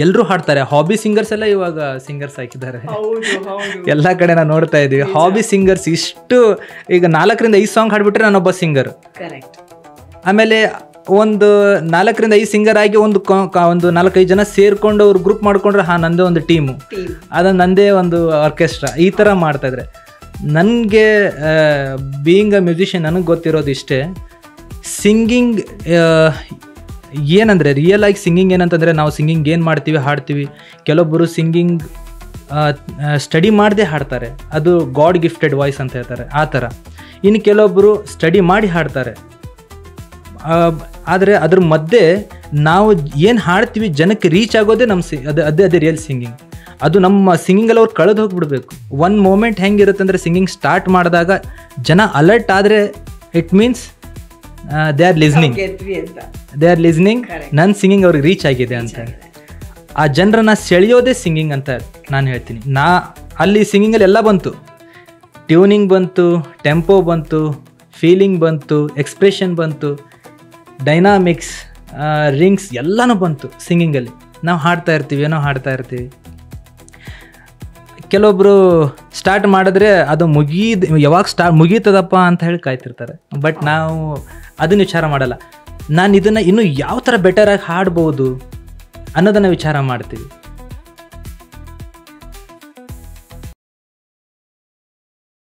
ಎಲ್ಲರೂ ಹಾಡ್ತಾರೆ. Hobby singers ಎಲ್ಲ ಇವಾಗ ಸಿಂಗರ್ಸ್ ಹಾಕಿದ್ದಾರೆ ಎಲ್ಲ ಕಡೆ ನಾವು ನೋಡ್ತಾ ಇದ್ದೀವಿ. ಹಾಬಿ ಸಿಂಗರ್ಸ್ ಇಷ್ಟು ಈಗ 4ರಿಂದ 5 ಸಾಂಗ್ ಹಾಡ್ಬಿಟ್ರೆ ನಾನೊಬ್ಬ ಸಿಂಗರ್. ಆಮೇಲೆ ಒಂದು 4ರಿಂದ 5 ಸಿಂಗರ್ ಆಗಿ ಒಂದು 4-5 ಜನ ಸೇರ್ಕೊಂಡು ಅವ್ರು ಗ್ರೂಪ್ ಮಾಡ್ಕೊಂಡ್ರೆ ನಂದೇ ಒಂದು ಟೀಮು, ಅದು ನಂದೇ ಒಂದು ಆರ್ಕೆಸ್ಟ್ರಾ, ಈ ಥರ ಮಾಡ್ತಾಯಿದ್ರೆ. ನನಗೆ ಬೀಯಿಂಗ್ ಅ ಮ್ಯೂಸಿಷಿಯನ್ ನನಗೆ ಗೊತ್ತಿರೋದು ಇಷ್ಟೇ, ಸಿಂಗಿಂಗ್ ಏನಂದರೆ ರಿಯಲ್ ಆಗಿ ಸಿಂಗಿಂಗ್ ಏನಂತಂದರೆ ನಾವು ಸಿಂಗಿಂಗ್ ಏನು ಮಾಡ್ತೀವಿ ಹಾಡ್ತೀವಿ. ಕೆಲವೊಬ್ಬರು ಸಿಂಗಿಂಗ್ ಸ್ಟಡಿ ಮಾಡದೆ ಹಾಡ್ತಾರೆ, ಅದು ಗಾಡ್ ಗಿಫ್ಟೆಡ್ ವಾಯ್ಸ್ ಅಂತ ಹೇಳ್ತಾರೆ ಆ ಥರ. ಇನ್ನು ಕೆಲವೊಬ್ಬರು ಸ್ಟಡಿ ಮಾಡಿ ಹಾಡ್ತಾರೆ. ಆದರೆ ಅದ್ರ ಮಧ್ಯೆ ನಾವು ಏನು ಹಾಡ್ತೀವಿ ಜನಕ್ಕೆ ರೀಚ್ ಆಗೋದೇ ನಮ್ಮ ಅದೇ ರಿಯಲ್ ಸಿಂಗಿಂಗ್. ಅದು ನಮ್ಮ ಸಿಂಗಿಂಗಲ್ಲಿ ಅವ್ರು ಕಳೆದು ಹೋಗಿಬಿಡ್ಬೇಕು. ಒಂದು ಮೂಮೆಂಟ್ ಹೆಂಗಿರುತ್ತೆ ಅಂದರೆ ಸಿಂಗಿಂಗ್ ಸ್ಟಾರ್ಟ್ ಮಾಡಿದಾಗ ಜನ ಅಲರ್ಟ್ ಆದರೆ it means they are listening ನನ್ನ ಸಿಂಗಿಂಗ್ ಅವ್ರಿಗೆ ರೀಚ್ ಆಗಿದೆ ಅಂತ. ಆ ಜನರನ್ನ ಸೆಳೆಯೋದೇ ಸಿಂಗಿಂಗ್ ಅಂತ ನಾನು ಹೇಳ್ತೀನಿ. ಅಲ್ಲಿ ಸಿಂಗಿಂಗಲ್ಲಿ ಎಲ್ಲ ಬಂತು, ಟ್ಯೂನಿಂಗ್ ಬಂತು, ಟೆಂಪೋ ಬಂತು, ಫೀಲಿಂಗ್ ಬಂತು, ಎಕ್ಸ್ಪ್ರೆಷನ್ ಬಂತು, ಡೈನಾಮಿಕ್ಸ್, ರಿಂಗ್ಸ್ ಎಲ್ಲನೂ ಬಂತು ಸಿಂಗಿಂಗಲ್ಲಿ. ನಾವು ಹಾಡ್ತಾ ಇರ್ತೀವಿ, ಏನೋ ಹಾಡ್ತಾ ಇರ್ತೀವಿ. ಕೆಲವೊಬ್ಬರು ಸ್ಟಾರ್ಟ್ ಮಾಡಿದ್ರೆ ಅದು ಯಾವಾಗ ಮುಗೀತದಪ್ಪ ಅಂತ ಹೇಳಿ ಕಾಯ್ತಿರ್ತಾರೆ. ಬಟ್ ನಾವು ಅದನ್ನು ವಿಚಾರ ಮಾಡಲ್ಲ. ನಾನು ಇದನ್ನು ಇನ್ನೂ ಯಾವ ಥರ ಬೆಟರಾಗಿ ಹಾಡ್ಬೋದು ಅನ್ನೋದನ್ನು ವಿಚಾರ ಮಾಡ್ತೀವಿ.